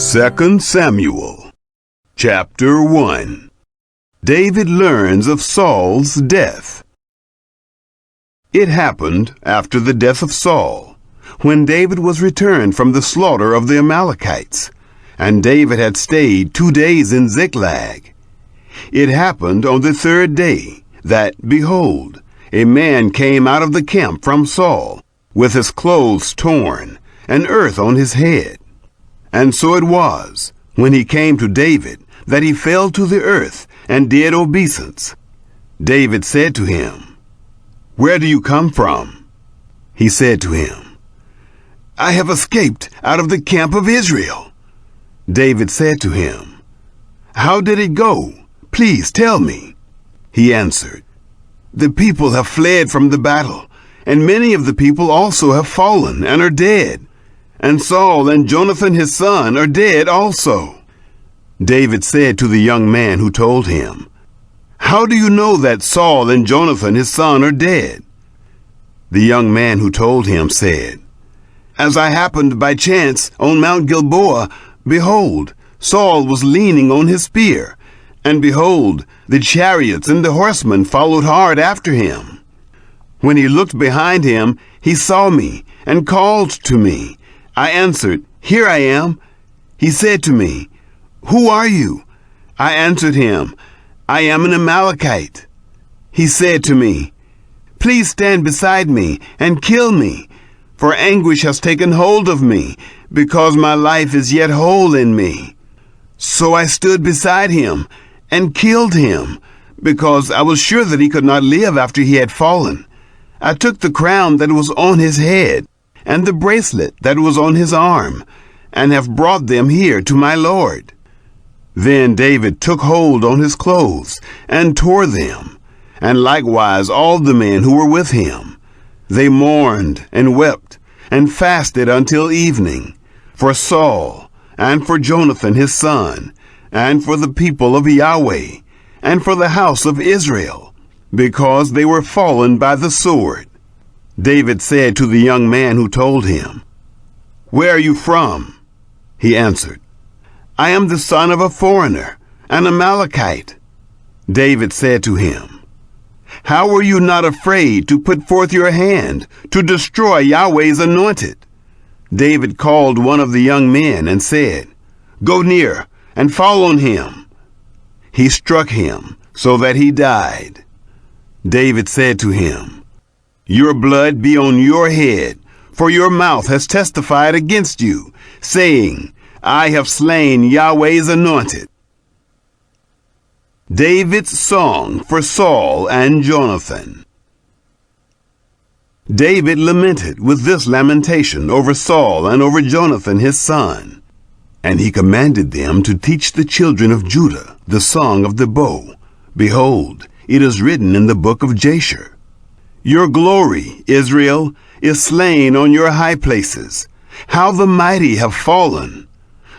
2 Samuel, chapter 1. David learns of Saul's death. It happened after the death of Saul, when David was returned from the slaughter of the Amalekites, and David had stayed 2 days in Ziklag. It happened on the 3rd day that, behold, a man came out of the camp from Saul, with his clothes torn, and earth on his head. And so it was, when he came to David, that he fell to the earth and did obeisance. David said to him, "Where do you come from?" He said to him, "I have escaped out of the camp of Israel." David said to him, "How did it go? Please tell me." He answered, "The people have fled from the battle, and many of the people also have fallen and are dead. And Saul and Jonathan his son are dead also." David said to the young man who told him, "How do you know that Saul and Jonathan his son are dead?" The young man who told him said, "As I happened by chance on Mount Gilboa, behold, Saul was leaning on his spear, and behold, the chariots and the horsemen followed hard after him. When he looked behind him, he saw me and called to me. I answered, 'Here I am.' He said to me, 'Who are you?' I answered him, 'I am an Amalekite.' He said to me, 'Please stand beside me and kill me, for anguish has taken hold of me, because my life is yet whole in me.' So I stood beside him and killed him, because I was sure that he could not live after he had fallen. I took the crown that was on his head and the bracelet that was on his arm, and have brought them here to my lord." Then David took hold on his clothes and tore them, and likewise all the men who were with him. They mourned and wept and fasted until evening, for Saul, and for Jonathan his son, and for the people of Yahweh, and for the house of Israel, because they were fallen by the sword. David said to the young man who told him, "Where are you from?" He answered, "I am the son of a foreigner, an Amalekite." David said to him, "How were you not afraid to put forth your hand to destroy Yahweh's anointed?" David called one of the young men and said, "Go near and fall on him." He struck him so that he died. David said to him, "Your blood be on your head, for your mouth has testified against you, saying, 'I have slain Yahweh's anointed.'" David's song for Saul and Jonathan. David lamented with this lamentation over Saul and over Jonathan his son. And he commanded them to teach the children of Judah the song of the bow. Behold, it is written in the book of Jasher. "Your glory, Israel, is slain on your high places. How the mighty have fallen!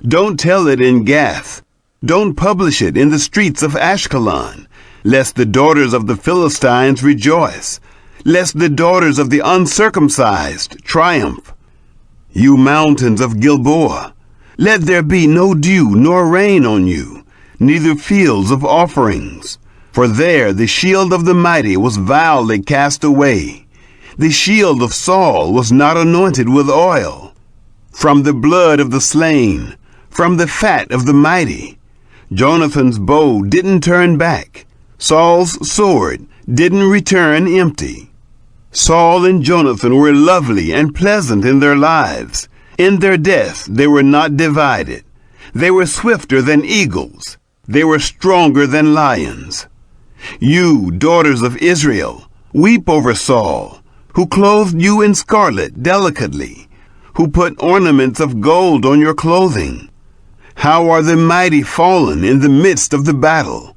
Don't tell it in Gath. Don't publish it in the streets of Ashkelon, lest the daughters of the Philistines rejoice, lest the daughters of the uncircumcised triumph. You mountains of Gilboa, let there be no dew nor rain on you, neither fields of offerings. For there the shield of the mighty was vilely cast away. The shield of Saul was not anointed with oil. From the blood of the slain, from the fat of the mighty, Jonathan's bow didn't turn back. Saul's sword didn't return empty. Saul and Jonathan were lovely and pleasant in their lives. In their death they were not divided. They were swifter than eagles. They were stronger than lions. You, daughters of Israel, weep over Saul, who clothed you in scarlet delicately, who put ornaments of gold on your clothing. How are the mighty fallen in the midst of the battle!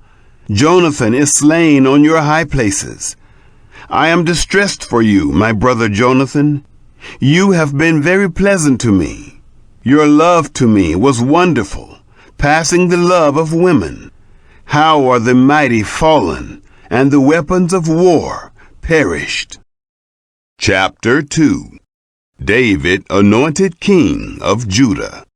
Jonathan is slain on your high places. I am distressed for you, my brother Jonathan. You have been very pleasant to me. Your love to me was wonderful, passing the love of women. How are the mighty fallen, and the weapons of war perished." Chapter 2. David anointed king of Judah.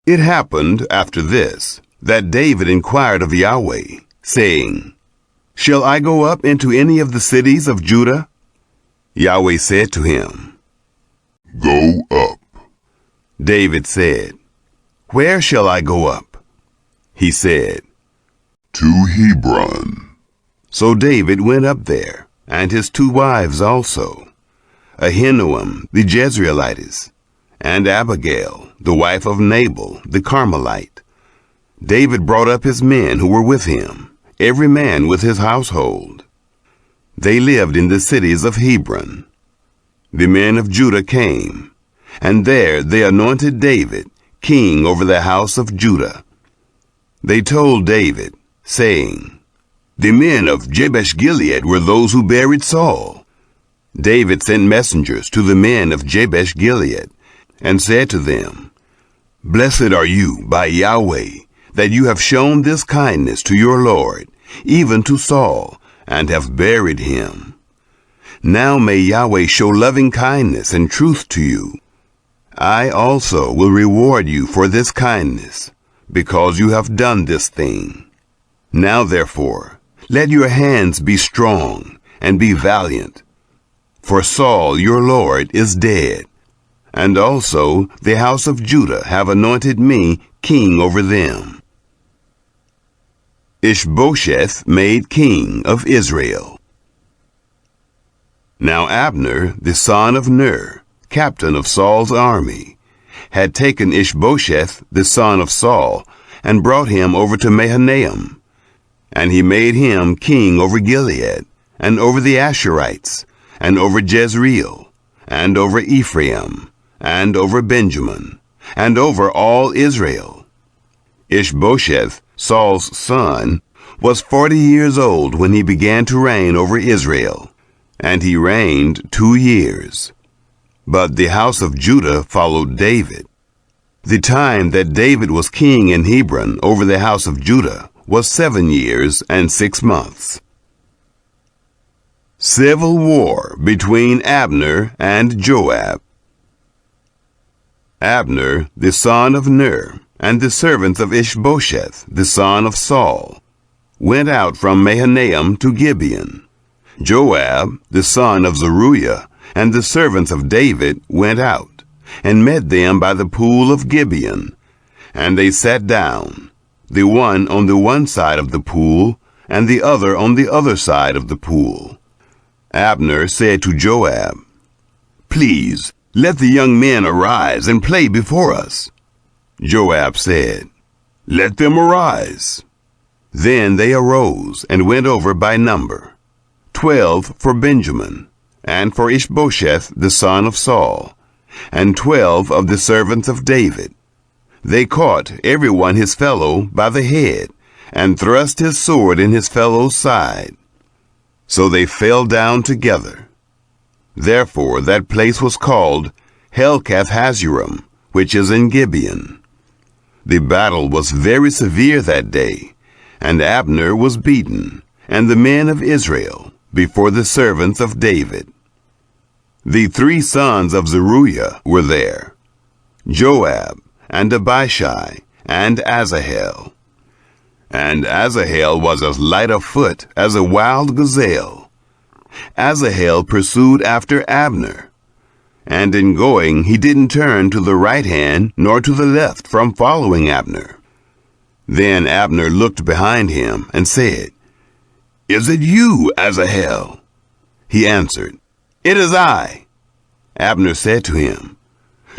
It happened after this that David inquired of Yahweh, saying, Shall I go up into any of the cities of Judah? Yahweh said to him, Go up. David said, Where shall I go up? He said, To Hebron. So David went up there, and his 2 wives also, Ahinoam the Jezreelitess, and Abigail, the wife of Nabal the Carmelite. David brought up his men who were with him, every man with his household. They lived in the cities of Hebron. The men of Judah came, and there they anointed David king over the house of Judah. They told David, saying, The men of Jabesh-Gilead were those who buried Saul. David sent messengers to the men of Jabesh-Gilead, and said to them, Blessed are you by Yahweh, that you have shown this kindness to your Lord, even to Saul, and have buried him. Now may Yahweh show loving kindness and truth to you. I also will reward you for this kindness, because you have done this thing. Now therefore, let your hands be strong, and be valiant. For Saul your Lord is dead, and also the house of Judah have anointed me king over them. Ishbosheth made king of Israel. Now Abner, the son of Ner, captain of Saul's army, had taken Ishbosheth, the son of Saul, and brought him over to Mahanaim. And he made him king over Gilead, and over the Asherites, and over Jezreel, and over Ephraim, and over Benjamin, and over all Israel. Ishbosheth, Saul's son, was 40 years old when he began to reign over Israel, and he reigned 2 years. But the house of Judah followed David. The time that David was king in Hebron over the house of Judah was 7 years and 6 months. Civil war between Abner and Joab. Abner, the son of Ner, and the servants of Ishbosheth, the son of Saul, went out from Mahanaim to Gibeon. Joab, the son of Zeruiah, and the servants of David went out, and met them by the pool of Gibeon. And they sat down, the one on the one side of the pool, and the other on the other side of the pool. Abner said to Joab, Please, let the young men arise and play before us. Joab said, Let them arise. Then they arose and went over by number, 12 for Benjamin, and for Ishbosheth the son of Saul, and 12 of the servants of David. They caught every one his fellow by the head, and thrust his sword in his fellow's side. So they fell down together. Therefore that place was called Helkath-Hazurim, which is in Gibeon. The battle was very severe that day, and Abner was beaten, and the men of Israel, before the servants of David. The 3 sons of Zeruiah were there, Joab, and Abishai, and Asahel. And Asahel was as light of foot as a wild gazelle. Asahel pursued after Abner, and in going he didn't turn to the right hand nor to the left from following Abner. Then Abner looked behind him and said, Is it you, Asahel? He answered, It is I. Abner said to him,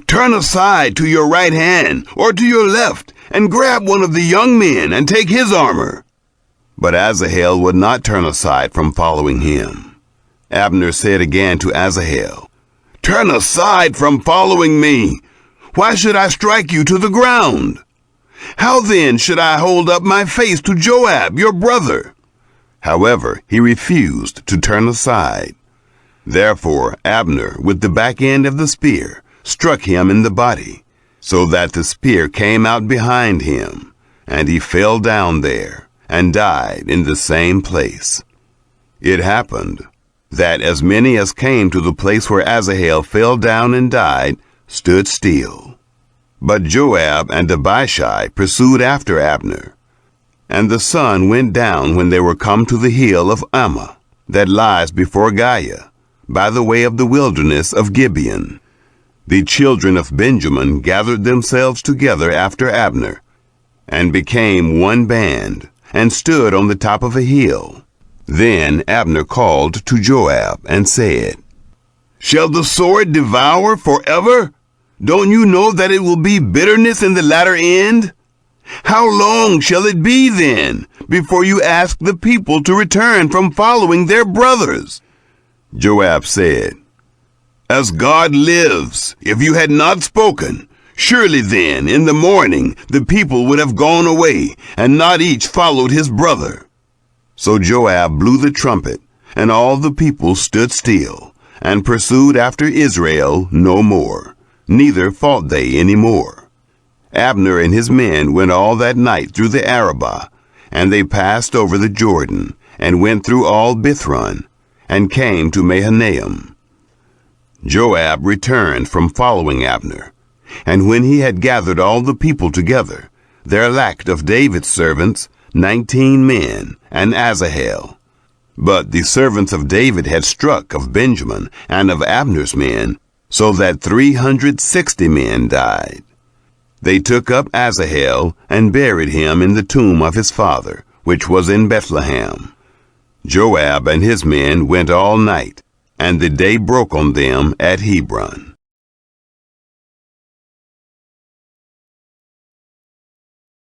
Turn aside to your right hand or to your left, and grab one of the young men and take his armor. But Asahel would not turn aside from following him. Abner said again to Asahel, Turn aside from following me. Why should I strike you to the ground? How then should I hold up my face to Joab, your brother? However, he refused to turn aside. Therefore Abner, with the back end of the spear, struck him in the body, so that the spear came out behind him, and he fell down there, and died in the same place. It happened that as many as came to the place where Asahel fell down and died stood still. But Joab and Abishai pursued after Abner. And the sun went down when they were come to the hill of Ammah, that lies before Giah, by the way of the wilderness of Gibeon. The children of Benjamin gathered themselves together after Abner, and became one band, and stood on the top of a hill. Then Abner called to Joab, and said, "Shall the sword devour forever? Don't you know that it will be bitterness in the latter end? How long shall it be then, before you ask the people to return from following their brothers?" Joab said, "As God lives, if you had not spoken, surely then in the morning the people would have gone away, and not each followed his brother." So Joab blew the trumpet, and all the people stood still, and pursued after Israel no more, neither fought they any more. Abner and his men went all that night through the Arabah, and they passed over the Jordan, and went through all Bithron, and came to Mahanaim. Joab returned from following Abner, and when he had gathered all the people together, there lacked of David's servants 19 men, and Asahel. But the servants of David had struck of Benjamin and of Abner's men, so that 360 men died. They took up Asahel, and buried him in the tomb of his father, which was in Bethlehem. Joab and his men went all night, and the day broke on them at Hebron.